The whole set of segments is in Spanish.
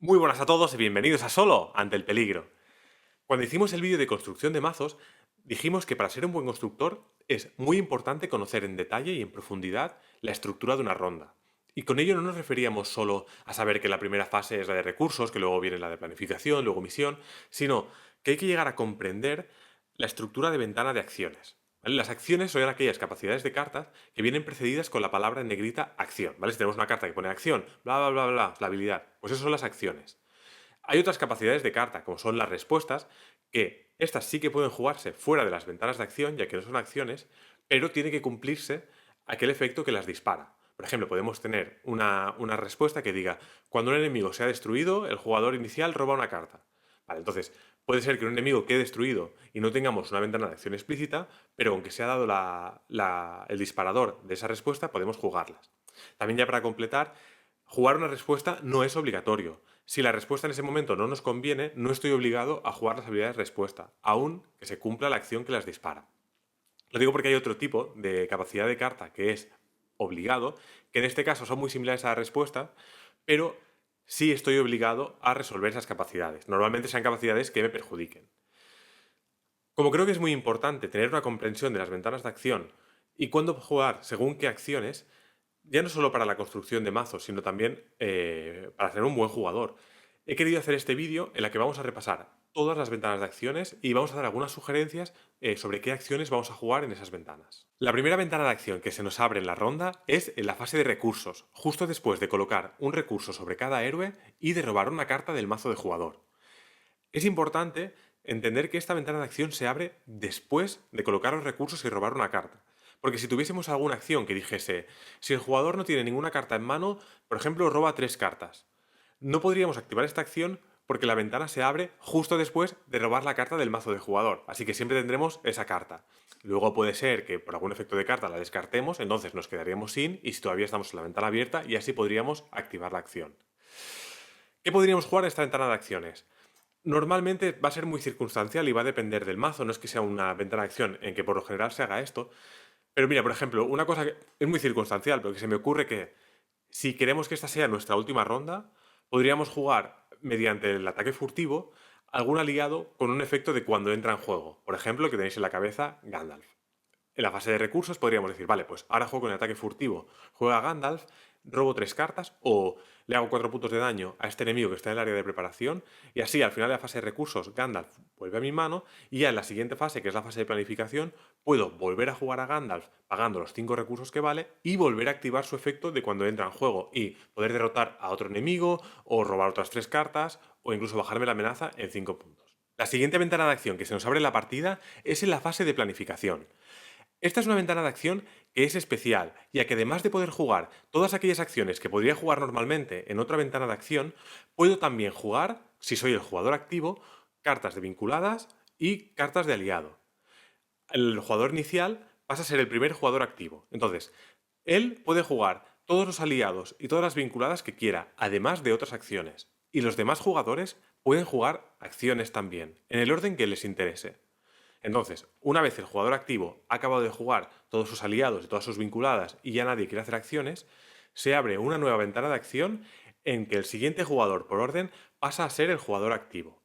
Muy buenas a todos y bienvenidos a Solo ante el peligro. Cuando hicimos el vídeo de construcción de mazos, dijimos que para ser un buen constructor es muy importante conocer en detalle y en profundidad la estructura de una ronda. Y con ello no nos referíamos solo a saber que la primera fase es la de recursos, que luego viene la de planificación, luego misión, sino que hay que llegar a comprender la estructura de ventana de acciones. ¿Vale? Las acciones son aquellas capacidades de cartas que vienen precedidas con la palabra en negrita acción. ¿Vale? Si tenemos una carta que pone acción, bla, bla, bla, bla, la habilidad, pues eso son las acciones. Hay otras capacidades de carta, como son las respuestas, que estas sí que pueden jugarse fuera de las ventanas de acción, ya que no son acciones, pero tiene que cumplirse aquel efecto que las dispara. Por ejemplo, podemos tener una respuesta que diga, cuando un enemigo se ha destruido, el jugador inicial roba una carta. Vale, entonces, puede ser que un enemigo quede destruido y no tengamos una ventana de acción explícita, pero aunque se ha dado el disparador de esa respuesta, podemos jugarlas. También ya para completar, jugar una respuesta no es obligatorio. Si la respuesta en ese momento no nos conviene, no estoy obligado a jugar las habilidades respuesta, aun que se cumpla la acción que las dispara. Lo digo porque hay otro tipo de capacidad de carta que es obligado, que en este caso son muy similares a la respuesta, pero sí estoy obligado a resolver esas capacidades. Normalmente sean capacidades que me perjudiquen. Como creo que es muy importante tener una comprensión de las ventanas de acción y cuándo jugar según qué acciones, ya no solo para la construcción de mazos, sino también para ser un buen jugador, he querido hacer este vídeo en la que vamos a repasar todas las ventanas de acciones y vamos a dar algunas sugerencias sobre qué acciones vamos a jugar en esas ventanas. La primera ventana de acción que se nos abre en la ronda es en la fase de recursos, justo después de colocar un recurso sobre cada héroe y de robar una carta del mazo de jugador. Es importante entender que esta ventana de acción se abre después de colocar los recursos y robar una carta. Porque si tuviésemos alguna acción que dijese, si el jugador no tiene ninguna carta en mano, por ejemplo, roba 3 cartas, no podríamos activar esta acción porque la ventana se abre justo después de robar la carta del mazo de jugador. Así que siempre tendremos esa carta. Luego puede ser que por algún efecto de carta la descartemos, entonces nos quedaríamos sin y si todavía estamos en la ventana abierta y así podríamos activar la acción. ¿Qué podríamos jugar en esta ventana de acciones? Normalmente va a ser muy circunstancial y va a depender del mazo, no es que sea una ventana de acción en que por lo general se haga esto. Pero mira, por ejemplo, una cosa que es muy circunstancial, pero que se me ocurre que si queremos que esta sea nuestra última ronda, podríamos jugar mediante el ataque furtivo algún aliado con un efecto de cuando entra en juego. Por ejemplo, que tenéis en la cabeza Gandalf. En la fase de recursos podríamos decir, vale, pues ahora juego con el ataque furtivo, juega Gandalf, robo 3 cartas o le hago 4 puntos de daño a este enemigo que está en el área de preparación y así al final de la fase de recursos Gandalf vuelve a mi mano y ya en la siguiente fase, que es la fase de planificación, puedo volver a jugar a Gandalf pagando los 5 recursos que vale y volver a activar su efecto de cuando entra en juego y poder derrotar a otro enemigo o robar otras 3 cartas o incluso bajarme la amenaza en 5 puntos. La siguiente ventana de acción que se nos abre en la partida es en la fase de planificación. Esta es una ventana de acción que es especial, ya que además de poder jugar todas aquellas acciones que podría jugar normalmente en otra ventana de acción, puedo también jugar, si soy el jugador activo, cartas de vinculadas y cartas de aliado. El jugador inicial pasa a ser el primer jugador activo. Entonces, él puede jugar todos los aliados y todas las vinculadas que quiera, además de otras acciones. Y los demás jugadores pueden jugar acciones también, en el orden que les interese. Entonces, una vez el jugador activo ha acabado de jugar todos sus aliados y todas sus vinculadas y ya nadie quiere hacer acciones, se abre una nueva ventana de acción en que el siguiente jugador por orden pasa a ser el jugador activo.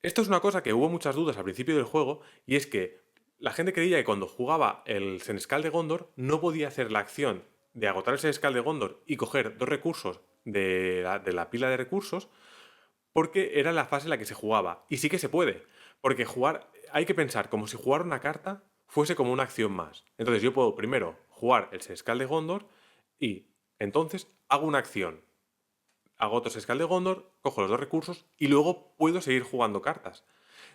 Esto es una cosa que hubo muchas dudas al principio del juego y es que la gente creía que cuando jugaba el Senescal de Gondor no podía hacer la acción de agotar el Senescal de Gondor y coger 2 recursos de la pila de recursos porque era la fase en la que se jugaba. Y sí que se puede, porque jugar, hay que pensar como si jugar una carta fuese como una acción más. Entonces yo puedo primero jugar el Sescal de Gondor y entonces hago una acción. Hago otro Sescal de Gondor, cojo los 2 recursos y luego puedo seguir jugando cartas.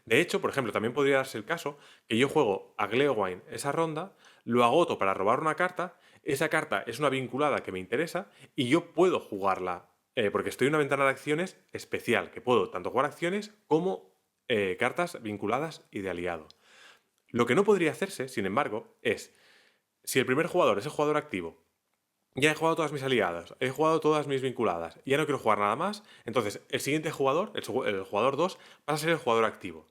De hecho, por ejemplo, también podría darse el caso que yo juego a Gleowine esa ronda, lo agoto para robar una carta, esa carta es una vinculada que me interesa y yo puedo jugarla, porque estoy en una ventana de acciones especial, que puedo tanto jugar acciones como cartas vinculadas y de aliado. Lo que no podría hacerse, sin embargo, es, si el primer jugador es el jugador activo, ya he jugado todas mis aliadas, he jugado todas mis vinculadas, ya no quiero jugar nada más, entonces el siguiente jugador, el jugador 2, pasa a ser el jugador activo.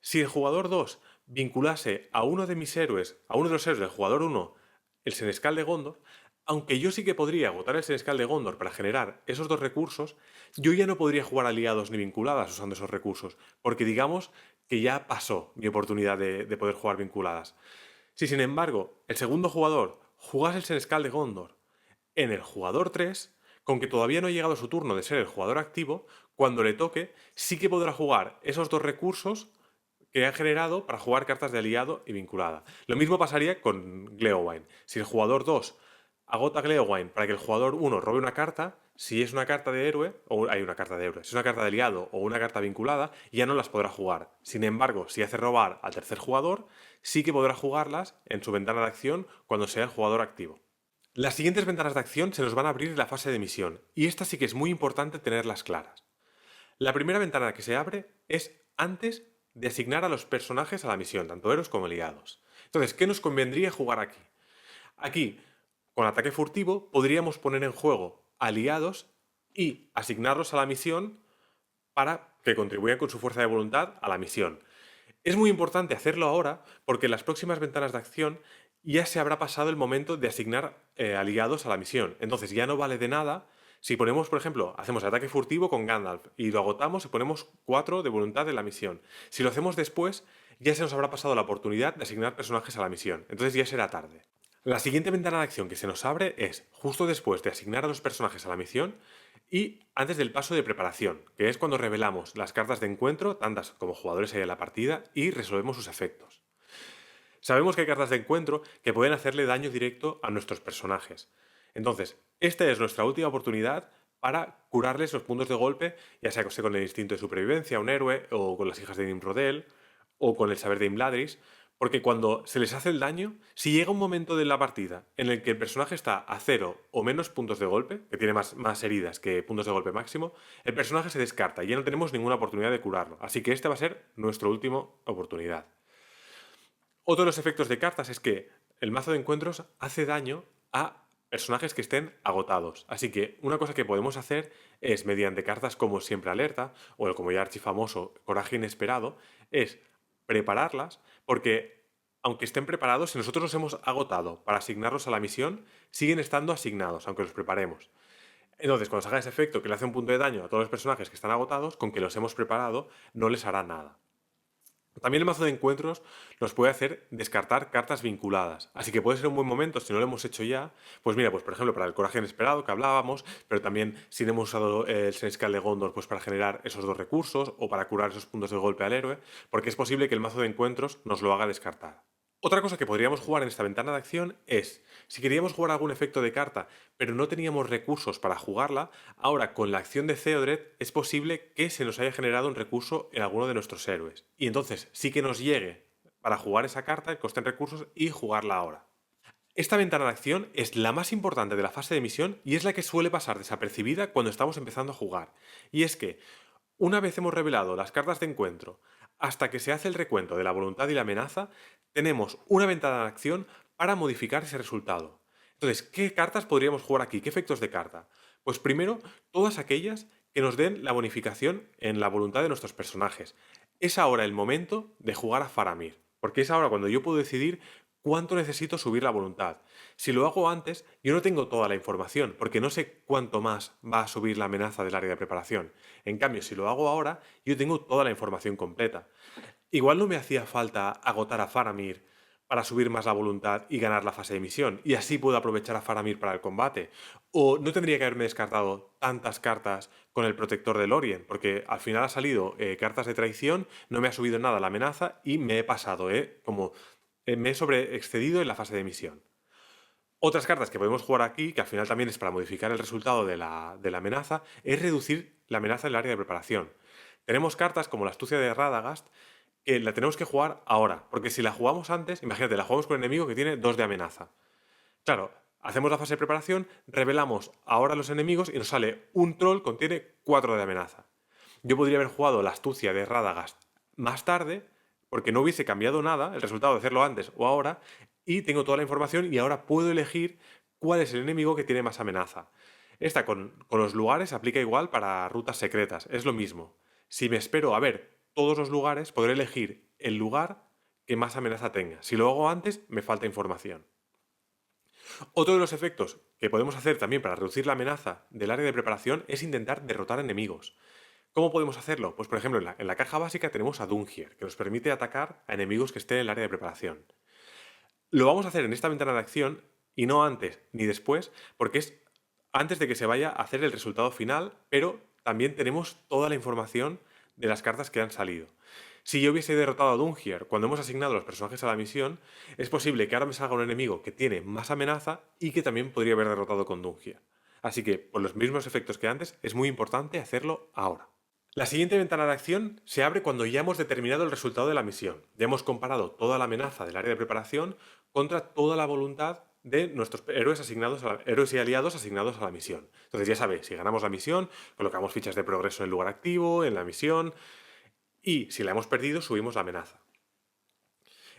Si el jugador 2 vinculase a uno de mis héroes, a uno de los héroes del jugador 1, el Senescal de Gondor, Aunque yo sí que podría agotar el Senescal de Gondor para generar esos dos recursos, yo ya no podría jugar aliados ni vinculadas usando esos recursos, porque digamos que ya pasó mi oportunidad de poder jugar vinculadas. Si sin embargo el segundo jugador jugase el Senescal de Gondor en el jugador 3, con que todavía no ha llegado su turno de ser el jugador activo, cuando le toque sí que podrá jugar esos dos recursos que ha generado para jugar cartas de aliado y vinculada. Lo mismo pasaría con Gleowine. Si el jugador 2 agota Gleowine para que el jugador 1 robe una carta, si es una carta de héroe, o hay una carta de héroe, si es una carta de aliado o una carta vinculada, ya no las podrá jugar. Sin embargo, si hace robar al tercer jugador, sí que podrá jugarlas en su ventana de acción cuando sea el jugador activo. Las siguientes ventanas de acción se nos van a abrir en la fase de misión, y esta sí que es muy importante tenerlas claras. La primera ventana que se abre es antes de asignar a los personajes a la misión, tanto héroes como aliados. Entonces, ¿qué nos convendría jugar aquí? Aquí, con ataque furtivo, podríamos poner en juego aliados y asignarlos a la misión para que contribuyan con su fuerza de voluntad a la misión. Es muy importante hacerlo ahora porque en las próximas ventanas de acción ya se habrá pasado el momento de asignar aliados a la misión. Entonces ya no vale de nada si ponemos, por ejemplo, hacemos ataque furtivo con Gandalf y lo agotamos y ponemos 4 de voluntad en la misión. Si lo hacemos después, ya se nos habrá pasado la oportunidad de asignar personajes a la misión. Entonces ya será tarde. La siguiente ventana de acción que se nos abre es justo después de asignar a los personajes a la misión y antes del paso de preparación, que es cuando revelamos las cartas de encuentro, tantas como jugadores hay en la partida, y resolvemos sus efectos. Sabemos que hay cartas de encuentro que pueden hacerle daño directo a nuestros personajes. Entonces, esta es nuestra última oportunidad para curarles los puntos de golpe, ya sea con el instinto de supervivencia, un héroe, o con las hijas de Nimrodel, o con el saber de Imladris, porque cuando se les hace el daño, si llega un momento de la partida en el que el personaje está a 0 o menos puntos de golpe, que tiene más heridas que puntos de golpe máximo, el personaje se descarta y ya no tenemos ninguna oportunidad de curarlo. Así que esta va a ser nuestra última oportunidad. Otro de los efectos de cartas es que el mazo de encuentros hace daño a personajes que estén agotados. Así que una cosa que podemos hacer es, mediante cartas como Siempre Alerta, o el como ya archifamoso Coraje Inesperado, es prepararlas, porque aunque estén preparados, si nosotros los hemos agotado para asignarlos a la misión, siguen estando asignados, aunque los preparemos. Entonces, cuando se haga ese efecto que le hace un punto de daño a todos los personajes que están agotados, con que los hemos preparado, no les hará nada. También el mazo de encuentros nos puede hacer descartar cartas vinculadas. Así que puede ser un buen momento, si no lo hemos hecho ya, pues mira, pues por ejemplo para el coraje inesperado que hablábamos, pero también si no hemos usado el Senescal de Gondor pues para generar esos dos recursos o para curar esos puntos de golpe al héroe, porque es posible que el mazo de encuentros nos lo haga descartar. Otra cosa que podríamos jugar en esta ventana de acción es, si queríamos jugar algún efecto de carta, pero no teníamos recursos para jugarla, ahora con la acción de Theodred es posible que se nos haya generado un recurso en alguno de nuestros héroes. Y entonces sí que nos llegue para jugar esa carta, que coste en recursos, y jugarla ahora. Esta ventana de acción es la más importante de la fase de misión y es la que suele pasar desapercibida cuando estamos empezando a jugar. Y es que, una vez hemos revelado las cartas de encuentro, hasta que se hace el recuento de la voluntad y la amenaza, tenemos una ventana de acción para modificar ese resultado. Entonces, ¿qué cartas podríamos jugar aquí? ¿Qué efectos de carta? Pues primero, todas aquellas que nos den la bonificación en la voluntad de nuestros personajes. Es ahora el momento de jugar a Faramir, porque es ahora cuando yo puedo decidir cuánto necesito subir la voluntad. Si lo hago antes, yo no tengo toda la información, porque no sé cuánto más va a subir la amenaza del área de preparación. En cambio, si lo hago ahora, yo tengo toda la información completa. Igual no me hacía falta agotar a Faramir para subir más la voluntad y ganar la fase de misión, y así puedo aprovechar a Faramir para el combate. O no tendría que haberme descartado tantas cartas con el protector de Lorien, porque al final ha salido cartas de traición, no me ha subido nada la amenaza y me he pasado, me he sobreexcedido en la fase de misión. Otras cartas que podemos jugar aquí, que al final también es para modificar el resultado de la amenaza, es reducir la amenaza en el área de preparación. Tenemos cartas como la astucia de Radagast, que la tenemos que jugar ahora, porque si la jugamos antes, imagínate, la jugamos con un enemigo que tiene 2 de amenaza. Claro, hacemos la fase de preparación, revelamos ahora los enemigos y nos sale un troll que contiene 4 de amenaza. Yo podría haber jugado la astucia de Radagast más tarde, porque no hubiese cambiado nada, el resultado de hacerlo antes o ahora, y tengo toda la información y ahora puedo elegir cuál es el enemigo que tiene más amenaza. Esta con los lugares aplica igual para rutas secretas, es lo mismo. Si me espero a ver todos los lugares, podré elegir el lugar que más amenaza tenga. Si lo hago antes, me falta información. Otro de los efectos que podemos hacer también para reducir la amenaza del área de preparación es intentar derrotar enemigos. ¿Cómo podemos hacerlo? Pues por ejemplo, en la caja básica tenemos a Dungier, que nos permite atacar a enemigos que estén en el área de preparación. Lo vamos a hacer en esta ventana de acción y no antes ni después, porque es antes de que se vaya a hacer el resultado final, pero también tenemos toda la información de las cartas que han salido. Si yo hubiese derrotado a Dungier cuando hemos asignado a los personajes a la misión, es posible que ahora me salga un enemigo que tiene más amenaza y que también podría haber derrotado con Dungier. Así que, por los mismos efectos que antes, es muy importante hacerlo ahora. La siguiente ventana de acción se abre cuando ya hemos determinado el resultado de la misión. Ya hemos comparado toda la amenaza del área de preparación contra toda la voluntad de nuestros héroes y aliados asignados a la misión. Entonces ya sabéis, si ganamos la misión, colocamos fichas de progreso en el lugar activo, en la misión, y si la hemos perdido, subimos la amenaza.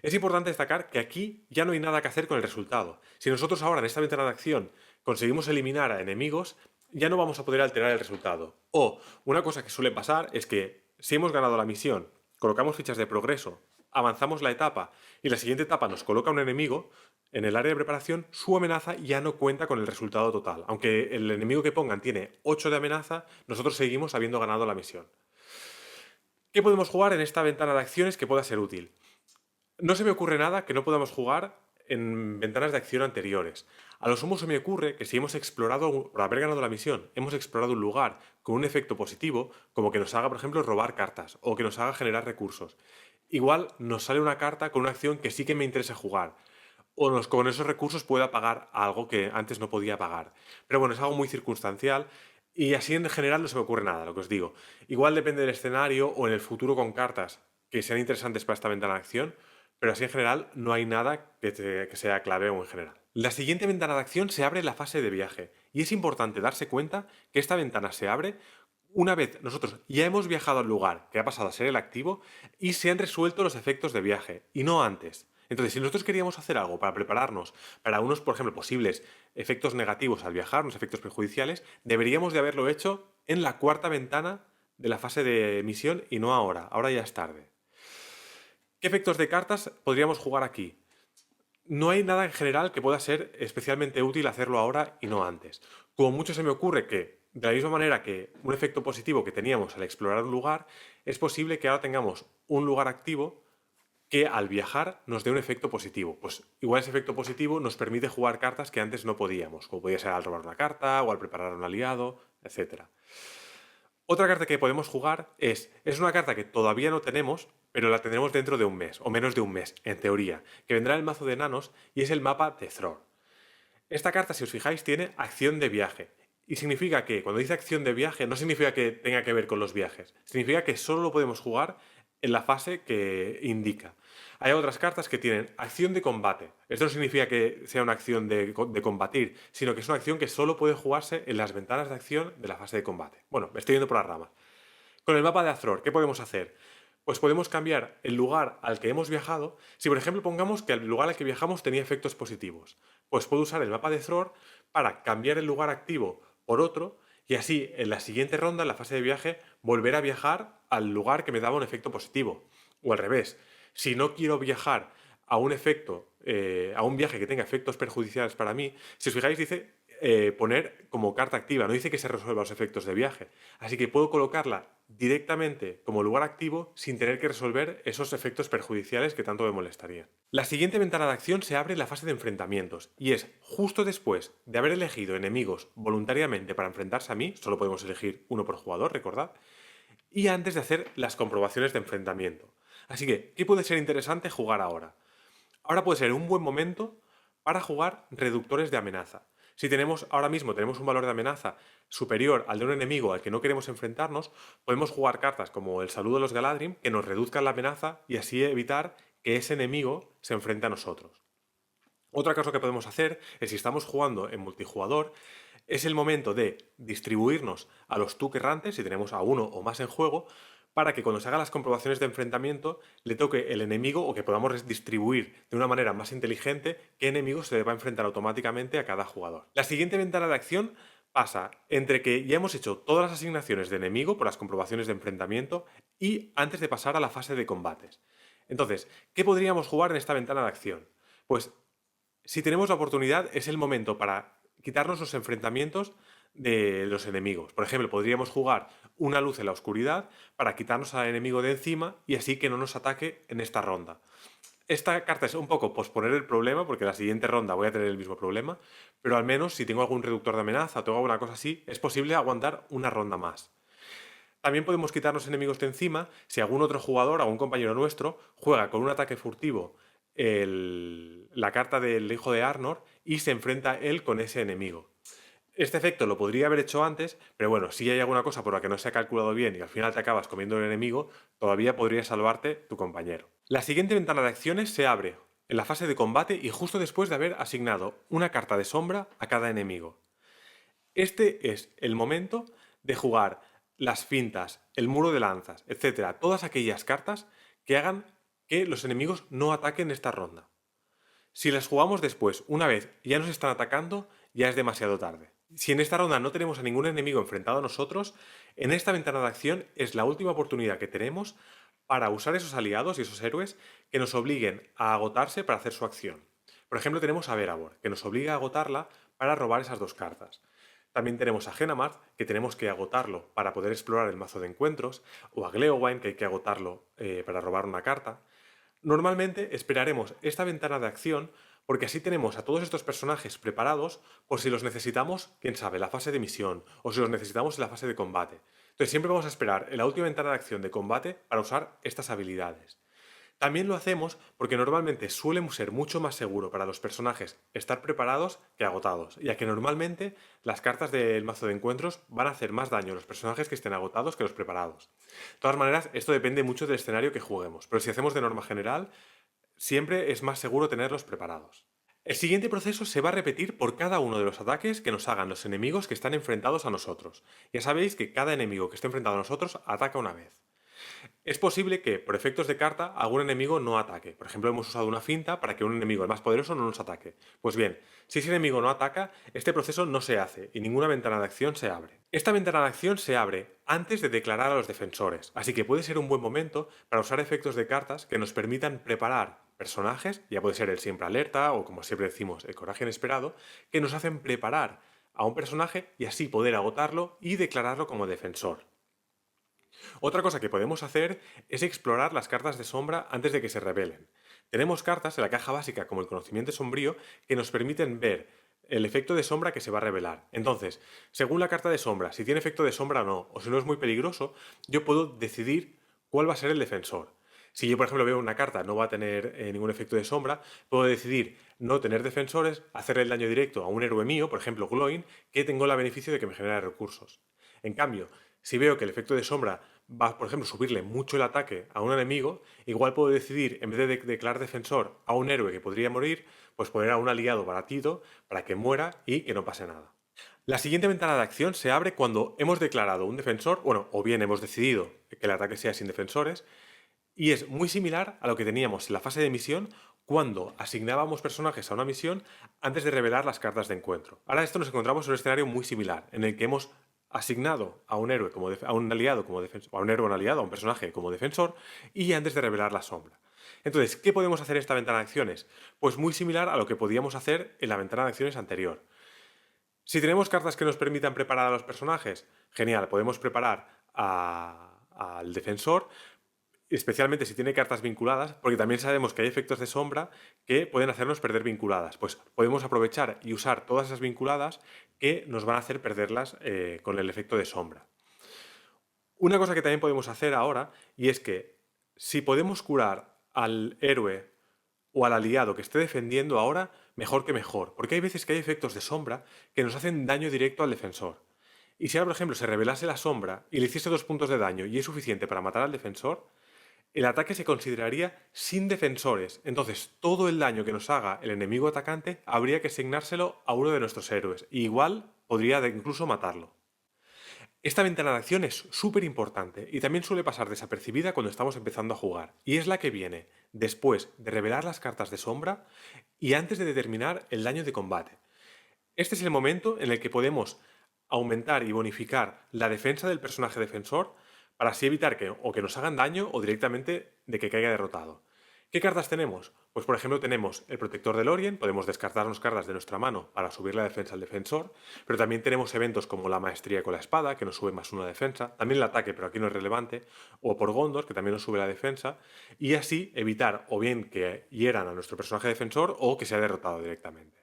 Es importante destacar que aquí ya no hay nada que hacer con el resultado. Si nosotros ahora en esta ventana de acción conseguimos eliminar a enemigos, ya no vamos a poder alterar el resultado. O una cosa que suele pasar es que si hemos ganado la misión, colocamos fichas de progreso, avanzamos la etapa y la siguiente etapa nos coloca un enemigo, en el área de preparación su amenaza ya no cuenta con el resultado total. Aunque el enemigo que pongan tiene 8 de amenaza, nosotros seguimos habiendo ganado la misión. ¿Qué podemos jugar en esta ventana de acciones que pueda ser útil? No se me ocurre nada que no podamos jugar en ventanas de acción anteriores. A lo sumo se me ocurre que si hemos explorado, por haber ganado la misión, hemos explorado un lugar con un efecto positivo, como que nos haga, por ejemplo, robar cartas o que nos haga generar recursos. Igual nos sale una carta con una acción que sí que me interesa jugar. O con esos recursos pueda pagar algo que antes no podía pagar. Pero bueno, es algo muy circunstancial y así en general no se me ocurre nada, lo que os digo. Igual depende del escenario o en el futuro con cartas que sean interesantes para esta ventana de acción, pero así en general no hay nada que sea clave o en general. La siguiente ventana de acción se abre en la fase de viaje y es importante darse cuenta que esta ventana se abre una vez nosotros ya hemos viajado al lugar que ha pasado a ser el activo y se han resuelto los efectos de viaje y no antes. Entonces, si nosotros queríamos hacer algo para prepararnos para unos, por ejemplo, posibles efectos negativos al viajar, unos efectos perjudiciales, deberíamos de haberlo hecho en la cuarta ventana de la fase de misión y no ahora. Ahora ya es tarde. ¿Qué efectos de cartas podríamos jugar aquí? No hay nada en general que pueda ser especialmente útil hacerlo ahora y no antes. Como mucho se me ocurre que, de la misma manera que un efecto positivo que teníamos al explorar un lugar, es posible que ahora tengamos un lugar activo que al viajar nos dé un efecto positivo. Pues igual ese efecto positivo nos permite jugar cartas que antes no podíamos, como podía ser al robar una carta o al preparar a un aliado, etc. Otra carta que podemos jugar es una carta que todavía no tenemos, pero la tendremos dentro de un mes, o menos de un mes, en teoría, que vendrá en el mazo de enanos y es el mapa de Thror. Esta carta, si os fijáis, tiene acción de viaje. Y significa que, cuando dice acción de viaje, no significa que tenga que ver con los viajes. Significa que solo lo podemos jugar en la fase que indica. Hay otras cartas que tienen acción de combate. Esto no significa que sea una acción de combatir, sino que es una acción que solo puede jugarse en las ventanas de acción de la fase de combate. Bueno, me estoy yendo por las ramas. Con el mapa de Azror, ¿qué podemos hacer? Pues podemos cambiar el lugar al que hemos viajado. Si por ejemplo pongamos que el lugar al que viajamos tenía efectos positivos, pues puedo usar el mapa de Thror para cambiar el lugar activo por otro y así en la siguiente ronda, en la fase de viaje, volver a viajar al lugar que me daba un efecto positivo. O al revés, si no quiero viajar a un efecto, a un viaje que tenga efectos perjudiciales para mí, si os fijáis dice poner como carta activa, no dice que se resuelva los efectos de viaje. Así que puedo colocarla directamente como lugar activo sin tener que resolver esos efectos perjudiciales que tanto me molestarían. La siguiente ventana de acción se abre en la fase de enfrentamientos y es justo después de haber elegido enemigos voluntariamente para enfrentarse a mí, solo podemos elegir uno por jugador, recordad, y antes de hacer las comprobaciones de enfrentamiento. Así que, ¿qué puede ser interesante jugar ahora? Ahora puede ser un buen momento para jugar reductores de amenaza. Si ahora mismo tenemos un valor de amenaza superior al de un enemigo al que no queremos enfrentarnos, podemos jugar cartas como el Saludo de los Galadrim que nos reduzcan la amenaza y así evitar que ese enemigo se enfrente a nosotros. Otra cosa que podemos hacer es, si estamos jugando en multijugador, es el momento de distribuirnos a los Tuk errantes, si tenemos a uno o más en juego, para que cuando se hagan las comprobaciones de enfrentamiento le toque el enemigo o que podamos distribuir de una manera más inteligente qué enemigo se le va a enfrentar automáticamente a cada jugador. La siguiente ventana de acción pasa entre que ya hemos hecho todas las asignaciones de enemigo por las comprobaciones de enfrentamiento y antes de pasar a la fase de combates. Entonces, ¿qué podríamos jugar en esta ventana de acción? Pues Si tenemos la oportunidad, es el momento para quitarnos los enfrentamientos de los enemigos. Por ejemplo, podríamos jugar una luz en la oscuridad para quitarnos al enemigo de encima y así que no nos ataque en esta ronda. Esta carta es un poco posponer el problema, porque en la siguiente ronda voy a tener el mismo problema, pero al menos si tengo algún reductor de amenaza o tengo alguna cosa así, es posible aguantar una ronda más. También podemos quitarnos enemigos de encima si algún otro jugador, algún compañero nuestro, juega con un ataque furtivo la carta del hijo de Arnor y se enfrenta él con ese enemigo. Este efecto lo podría haber hecho antes, pero bueno, si hay alguna cosa por la que no se ha calculado bien y al final te acabas comiendo el enemigo, todavía podría salvarte tu compañero. La siguiente ventana de acciones se abre en la fase de combate y justo después de haber asignado una carta de sombra a cada enemigo. Este es el momento de jugar las fintas, el muro de lanzas, etcétera, todas aquellas cartas que hagan que los enemigos no ataquen esta ronda. Si las jugamos después, una vez ya nos están atacando, ya es demasiado tarde. Si en esta ronda no tenemos a ningún enemigo enfrentado a nosotros, en esta ventana de acción es la última oportunidad que tenemos para usar esos aliados y esos héroes que nos obliguen a agotarse para hacer su acción. Por ejemplo, tenemos a Verabor, que nos obliga a agotarla para robar esas dos cartas. También tenemos a Genamart, que tenemos que agotarlo para poder explorar el mazo de encuentros, o a Gleowine, que hay que agotarlo para robar una carta. Normalmente esperaremos esta ventana de acción porque así tenemos a todos estos personajes preparados por si los necesitamos, quién sabe, en la fase de misión o si los necesitamos en la fase de combate. Entonces siempre vamos a esperar en la última ventana de acción de combate para usar estas habilidades. También lo hacemos porque normalmente suele ser mucho más seguro para los personajes estar preparados que agotados, ya que normalmente las cartas del mazo de encuentros van a hacer más daño a los personajes que estén agotados que los preparados. De todas maneras, esto depende mucho del escenario que juguemos, pero si hacemos de norma general, siempre es más seguro tenerlos preparados. El siguiente proceso se va a repetir por cada uno de los ataques que nos hagan los enemigos que están enfrentados a nosotros. Ya sabéis que cada enemigo que esté enfrentado a nosotros ataca una vez. Es posible que, por efectos de carta, algún enemigo no ataque. Por ejemplo, hemos usado una finta para que un enemigo, el más poderoso, no nos ataque. Pues bien, si ese enemigo no ataca, este proceso no se hace y ninguna ventana de acción se abre. Esta ventana de acción se abre antes de declarar a los defensores, así que puede ser un buen momento para usar efectos de cartas que nos permitan preparar personajes, ya puede ser el siempre alerta o como siempre decimos, el coraje inesperado, que nos hacen preparar a un personaje y así poder agotarlo y declararlo como defensor. Otra cosa que podemos hacer es explorar las cartas de sombra antes de que se revelen. Tenemos cartas en la caja básica como el conocimiento sombrío que nos permiten ver el efecto de sombra que se va a revelar. Entonces, según la carta de sombra, si tiene efecto de sombra o no, o si no es muy peligroso, yo puedo decidir cuál va a ser el defensor. Si yo, por ejemplo, veo una carta no va a tener ningún efecto de sombra, puedo decidir no tener defensores, hacerle el daño directo a un héroe mío, por ejemplo Gloin, que tengo el beneficio de que me genera recursos. En cambio, si veo que el efecto de sombra va, por ejemplo, subirle mucho el ataque a un enemigo, igual puedo decidir, en vez de declarar defensor a un héroe que podría morir, pues poner a un aliado baratito para que muera y que no pase nada. La siguiente ventana de acción se abre cuando hemos declarado un defensor, bueno, o bien hemos decidido que el ataque sea sin defensores, y es muy similar a lo que teníamos en la fase de misión cuando asignábamos personajes a una misión antes de revelar las cartas de encuentro. Ahora esto nos encontramos en un escenario muy similar, en el que hemos asignado a un héroe a un aliado como defensor, a un héroe o un aliado, a un personaje como defensor, y antes de revelar la sombra. Entonces, ¿qué podemos hacer en esta ventana de acciones? Pues muy similar a lo que podíamos hacer en la ventana de acciones anterior. Si tenemos cartas que nos permitan preparar a los personajes, genial, podemos preparar al defensor, especialmente si tiene cartas vinculadas, porque también sabemos que hay efectos de sombra que pueden hacernos perder vinculadas. Pues podemos aprovechar y usar todas esas vinculadas que nos van a hacer perderlas con el efecto de sombra. Una cosa que también podemos hacer ahora, y es que si podemos curar al héroe o al aliado que esté defendiendo ahora, mejor que mejor, porque hay veces que hay efectos de sombra que nos hacen daño directo al defensor. Y si ahora, por ejemplo, se revelase la sombra y le hiciese 2 puntos de daño y es suficiente para matar al defensor, el ataque se consideraría sin defensores. Entonces, todo el daño que nos haga el enemigo atacante habría que asignárselo a uno de nuestros héroes. Y igual podría incluso matarlo. Esta ventana de acción es súper importante y también suele pasar desapercibida cuando estamos empezando a jugar. Y es la que viene después de revelar las cartas de sombra y antes de determinar el daño de combate. Este es el momento en el que podemos aumentar y bonificar la defensa del personaje defensor para así evitar que o que nos hagan daño o directamente de que caiga derrotado. ¿Qué cartas tenemos? Pues por ejemplo tenemos el protector del Orient, podemos descartarnos cartas de nuestra mano para subir la defensa al defensor, pero también tenemos eventos como la maestría con la espada, que nos sube +1 de defensa, también el ataque, pero aquí no es relevante, o por Gondor, que también nos sube la defensa, y así evitar o bien que hieran a nuestro personaje defensor o que sea derrotado directamente.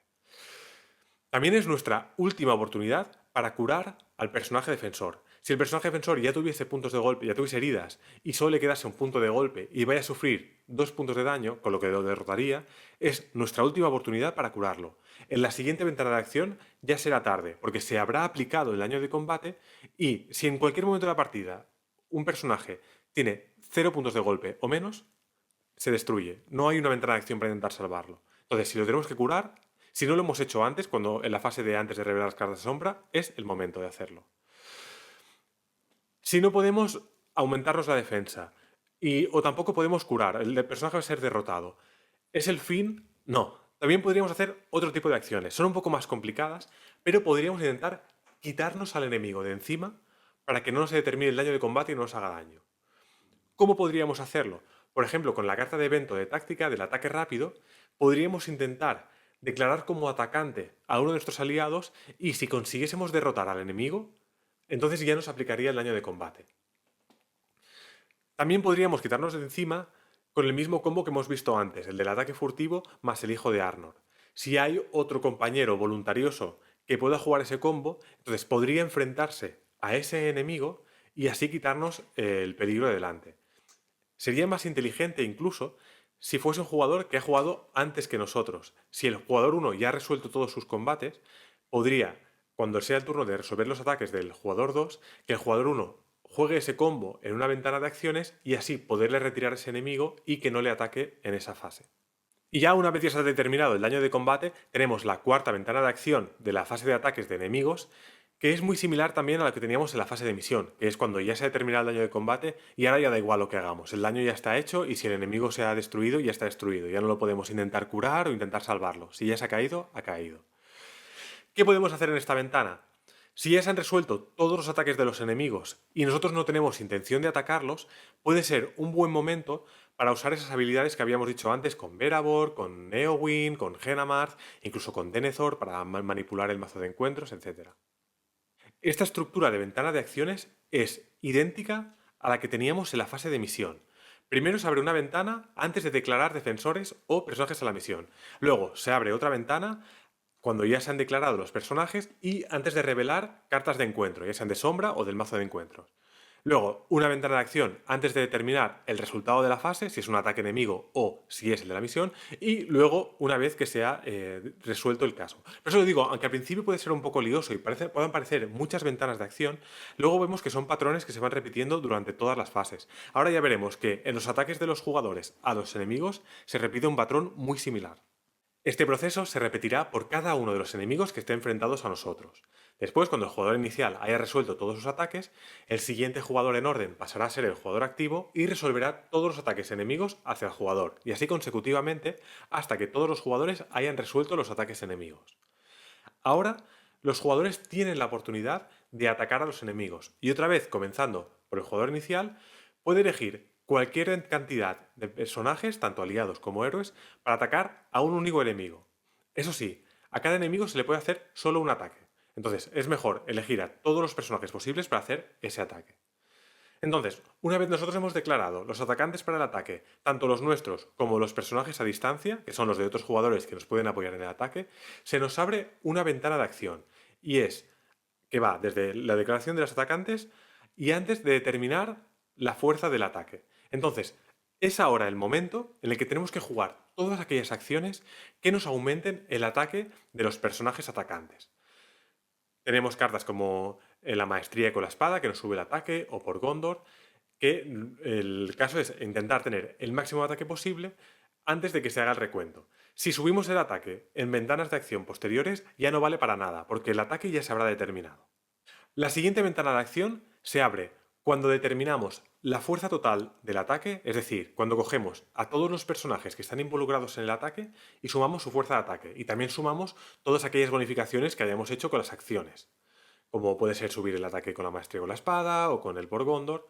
También es nuestra última oportunidad para curar al personaje defensor. Si el personaje defensor ya tuviese puntos de golpe, ya tuviese heridas y solo le quedase un punto de golpe y vaya a sufrir 2 puntos de daño, con lo que lo derrotaría, es nuestra última oportunidad para curarlo. En la siguiente ventana de acción ya será tarde, porque se habrá aplicado el daño de combate y si en cualquier momento de la partida un personaje tiene 0 puntos de golpe o menos, se destruye. No hay una ventana de acción para intentar salvarlo. Entonces, si lo tenemos que curar, si no lo hemos hecho antes, cuando en la fase de antes de revelar las cartas de sombra, es el momento de hacerlo. Si no podemos aumentarnos la defensa o tampoco podemos curar, el personaje va a ser derrotado. ¿Es el fin? No. También podríamos hacer otro tipo de acciones. Son un poco más complicadas, pero podríamos intentar quitarnos al enemigo de encima para que no nos determine el daño de combate y no nos haga daño. ¿Cómo podríamos hacerlo? Por ejemplo, con la carta de evento de táctica del ataque rápido, podríamos intentar declarar como atacante a uno de nuestros aliados y si consiguiésemos derrotar al enemigo, entonces ya nos aplicaría el daño de combate. También podríamos quitarnos de encima con el mismo combo que hemos visto antes, el del ataque furtivo más el hijo de Arnor. Si hay otro compañero voluntarioso que pueda jugar ese combo, entonces podría enfrentarse a ese enemigo y así quitarnos el peligro de delante. Sería más inteligente incluso si fuese un jugador que ha jugado antes que nosotros. Si el jugador 1 ya ha resuelto todos sus combates, podría, cuando sea el turno de resolver los ataques del jugador 2, que el jugador 1 juegue ese combo en una ventana de acciones y así poderle retirar a ese enemigo y que no le ataque en esa fase. Y ya una vez ya se ha determinado el daño de combate, tenemos la cuarta ventana de acción de la fase de ataques de enemigos, que es muy similar también a la que teníamos en la fase de misión, que es cuando ya se ha determinado el daño de combate y ahora ya da igual lo que hagamos. El daño ya está hecho y si el enemigo se ha destruido, ya está destruido. Ya no lo podemos intentar curar o intentar salvarlo. Si ya se ha caído, ha caído. ¿Qué podemos hacer en esta ventana? Si ya se han resuelto todos los ataques de los enemigos y nosotros no tenemos intención de atacarlos, puede ser un buen momento para usar esas habilidades que habíamos dicho antes con Verabor, con Eowyn, con Genamarth, incluso con Denethor para manipular el mazo de encuentros, etc. Esta estructura de ventana de acciones es idéntica a la que teníamos en la fase de misión. Primero se abre una ventana antes de declarar defensores o personajes a la misión. Luego se abre otra ventana cuando ya se han declarado los personajes y antes de revelar cartas de encuentro, ya sean de sombra o del mazo de encuentros. Luego, una ventana de acción antes de determinar el resultado de la fase, si es un ataque enemigo o si es el de la misión, y luego una vez que se ha resuelto el caso. Por eso lo digo, aunque al principio puede ser un poco lioso y puedan parecer muchas ventanas de acción, luego vemos que son patrones que se van repitiendo durante todas las fases. Ahora ya veremos que en los ataques de los jugadores a los enemigos se repite un patrón muy similar. Este proceso se repetirá por cada uno de los enemigos que estén enfrentados a nosotros. Después, cuando el jugador inicial haya resuelto todos sus ataques, el siguiente jugador en orden pasará a ser el jugador activo y resolverá todos los ataques enemigos hacia el jugador, y así consecutivamente hasta que todos los jugadores hayan resuelto los ataques enemigos. Ahora, los jugadores tienen la oportunidad de atacar a los enemigos, y otra vez, comenzando por el jugador inicial, puede elegir cualquier cantidad de personajes, tanto aliados como héroes, para atacar a un único enemigo. Eso sí, a cada enemigo se le puede hacer solo un ataque. Entonces, es mejor elegir a todos los personajes posibles para hacer ese ataque. Entonces, una vez nosotros hemos declarado los atacantes para el ataque, tanto los nuestros como los personajes a distancia, que son los de otros jugadores que nos pueden apoyar en el ataque, se nos abre una ventana de acción. Y es que va desde la declaración de los atacantes y antes de determinar la fuerza del ataque. Entonces, es ahora el momento en el que tenemos que jugar todas aquellas acciones que nos aumenten el ataque de los personajes atacantes. Tenemos cartas como la maestría con la espada, que nos sube el ataque, o por Gondor, que el caso es intentar tener el máximo de ataque posible antes de que se haga el recuento. Si subimos el ataque en ventanas de acción posteriores, ya no vale para nada, porque el ataque ya se habrá determinado. La siguiente ventana de acción se abre cuando determinamos la fuerza total del ataque, es decir, cuando cogemos a todos los personajes que están involucrados en el ataque y sumamos su fuerza de ataque. Y también sumamos todas aquellas bonificaciones que hayamos hecho con las acciones, como puede ser subir el ataque con la maestría con la espada o con el por Gondor.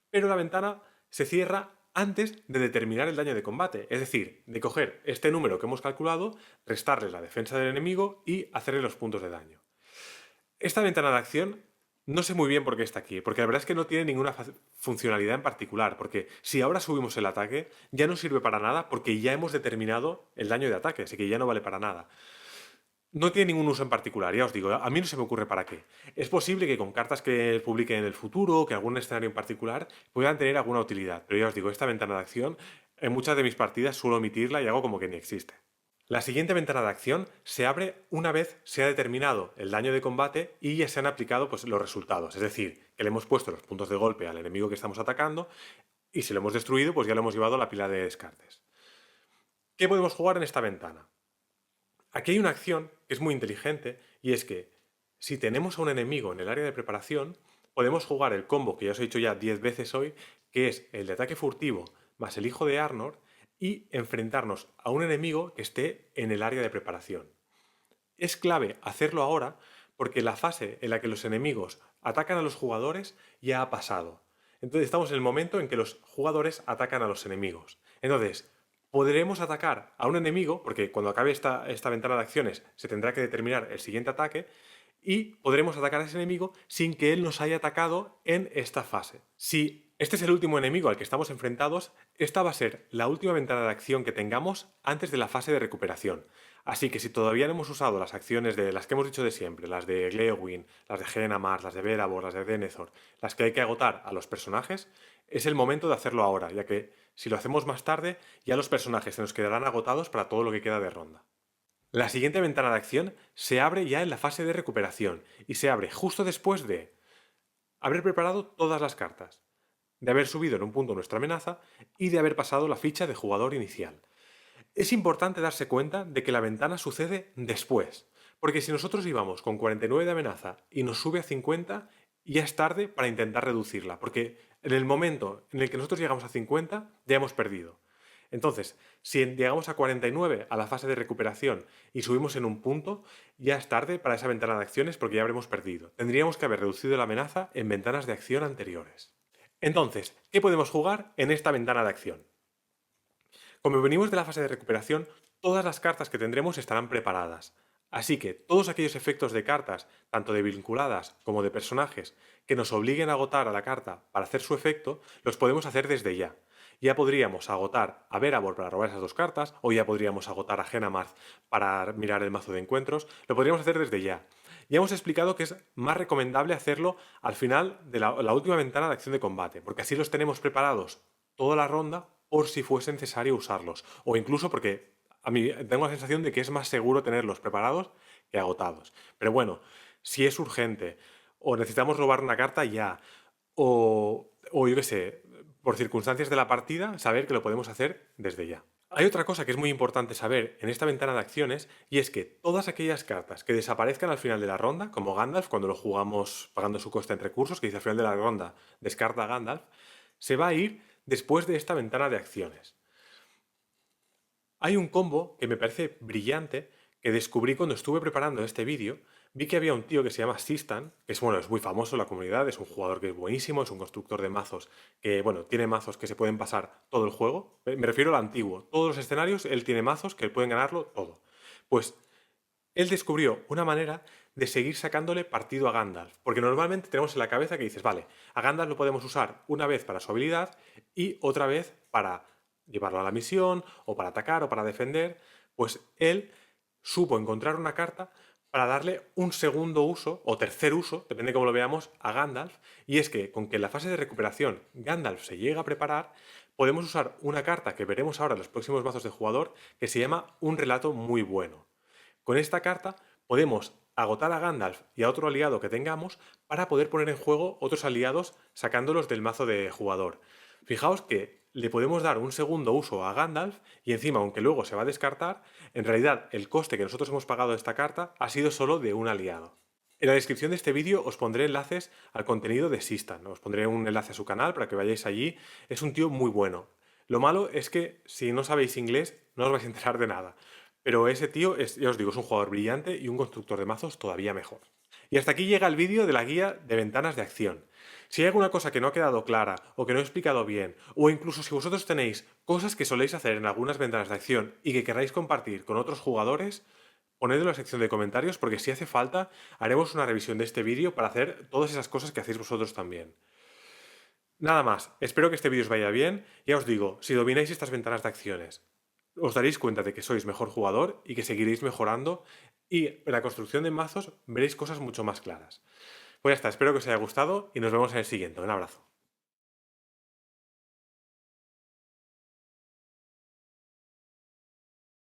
Pero la ventana se cierra antes de determinar el daño de combate, es decir, de coger este número que hemos calculado, restarle la defensa del enemigo y hacerle los puntos de daño. Esta ventana de acción no sé muy bien por qué está aquí, porque la verdad es que no tiene ninguna funcionalidad en particular, porque si ahora subimos el ataque, ya no sirve para nada porque ya hemos determinado el daño de ataque, así que ya no vale para nada. No tiene ningún uso en particular, ya os digo, a mí no se me ocurre para qué. Es posible que con cartas que publiquen en el futuro o que algún escenario en particular puedan tener alguna utilidad, pero ya os digo, esta ventana de acción en muchas de mis partidas suelo omitirla y hago como que ni existe. La siguiente ventana de acción se abre una vez se ha determinado el daño de combate y ya se han aplicado pues, los resultados, es decir, que le hemos puesto los puntos de golpe al enemigo que estamos atacando y si lo hemos destruido, pues ya lo hemos llevado a la pila de descartes. ¿Qué podemos jugar en esta ventana? Aquí hay una acción que es muy inteligente y es que si tenemos a un enemigo en el área de preparación, podemos jugar el combo que ya os he dicho ya 10 veces hoy, que es el de ataque furtivo más el hijo de Arnor y enfrentarnos a un enemigo que esté en el área de preparación. Es clave hacerlo ahora porque la fase en la que los enemigos atacan a los jugadores ya ha pasado. Entonces estamos en el momento en que los jugadores atacan a los enemigos. Entonces, podremos atacar a un enemigo, porque cuando acabe esta ventana de acciones se tendrá que determinar el siguiente ataque, y podremos atacar a ese enemigo sin que él nos haya atacado en esta fase. Si este es el último enemigo al que estamos enfrentados, esta va a ser la última ventana de acción que tengamos antes de la fase de recuperación. Así que si todavía no hemos usado las acciones de las que hemos dicho de siempre, las de Glewin, las de Helena Mars, las de Beravor, las de Denethor, las que hay que agotar a los personajes, es el momento de hacerlo ahora, ya que si lo hacemos más tarde, ya los personajes se nos quedarán agotados para todo lo que queda de ronda. La siguiente ventana de acción se abre ya en la fase de recuperación y se abre justo después de haber preparado todas las cartas, de haber subido en un punto nuestra amenaza y de haber pasado la ficha de jugador inicial. Es importante darse cuenta de que la ventana sucede después, porque si nosotros íbamos con 49 de amenaza y nos sube a 50, ya es tarde para intentar reducirla, porque en el momento en el que nosotros llegamos a 50 ya hemos perdido. Entonces, si llegamos a 49 a la fase de recuperación y subimos en un punto, ya es tarde para esa ventana de acciones porque ya habremos perdido. Tendríamos que haber reducido la amenaza en ventanas de acción anteriores. Entonces, ¿qué podemos jugar en esta ventana de acción? Como venimos de la fase de recuperación, todas las cartas que tendremos estarán preparadas. Así que todos aquellos efectos de cartas, tanto de vinculadas como de personajes, que nos obliguen a agotar a la carta para hacer su efecto, los podemos hacer desde ya. Ya podríamos agotar a Beravor para robar esas dos cartas, o ya podríamos agotar a Genamarth para mirar el mazo de encuentros, lo podríamos hacer desde ya. Ya hemos explicado que es más recomendable hacerlo al final de la última ventana de acción de combate, porque así los tenemos preparados toda la ronda por si fuese necesario usarlos. O incluso porque a mí tengo la sensación de que es más seguro tenerlos preparados que agotados. Pero bueno, si es urgente o necesitamos robar una carta ya, o yo qué sé, por circunstancias de la partida, saber que lo podemos hacer desde ya. Hay otra cosa que es muy importante saber en esta ventana de acciones y es que todas aquellas cartas que desaparezcan al final de la ronda, como Gandalf cuando lo jugamos pagando su coste en recursos, que dice al final de la ronda descarta a Gandalf, se va a ir después de esta ventana de acciones. Hay un combo que me parece brillante que descubrí cuando estuve preparando este vídeo. Vi que había un tío que se llama Sistan, que es, bueno, es muy famoso en la comunidad, es un jugador que es buenísimo, es un constructor de mazos que, bueno, tiene mazos que se pueden pasar todo el juego. Me refiero al antiguo. Todos los escenarios, él tiene mazos que pueden ganarlo todo. Pues él descubrió una manera de seguir sacándole partido a Gandalf, porque normalmente tenemos en la cabeza que dices, vale, a Gandalf lo podemos usar una vez para su habilidad y otra vez para llevarlo a la misión, o para atacar, o para defender, pues él supo encontrar una carta para darle un segundo uso, o tercer uso, depende de cómo lo veamos, a Gandalf, y es que con que en la fase de recuperación Gandalf se llega a preparar, podemos usar una carta que veremos ahora en los próximos mazos de jugador, que se llama Un relato muy bueno. Con esta carta podemos agotar a Gandalf y a otro aliado que tengamos para poder poner en juego otros aliados sacándolos del mazo de jugador. Fijaos que le podemos dar un segundo uso a Gandalf y encima, aunque luego se va a descartar, en realidad el coste que nosotros hemos pagado de esta carta ha sido solo de un aliado. En la descripción de este vídeo os pondré enlaces al contenido de Sistan, os pondré un enlace a su canal para que vayáis allí, es un tío muy bueno. Lo malo es que si no sabéis inglés no os vais a enterar de nada, pero ese tío es, ya os digo, es un jugador brillante y un constructor de mazos todavía mejor. Y hasta aquí llega el vídeo de la guía de ventanas de acción. Si hay alguna cosa que no ha quedado clara o que no he explicado bien, o incluso si vosotros tenéis cosas que soléis hacer en algunas ventanas de acción y que queráis compartir con otros jugadores, ponedlo en la sección de comentarios porque si hace falta haremos una revisión de este vídeo para hacer todas esas cosas que hacéis vosotros también. Nada más, espero que este vídeo os vaya bien. Ya os digo, si domináis estas ventanas de acciones, os daréis cuenta de que sois mejor jugador y que seguiréis mejorando y en la construcción de mazos veréis cosas mucho más claras. Pues ya está, espero que os haya gustado y nos vemos en el siguiente. Un abrazo.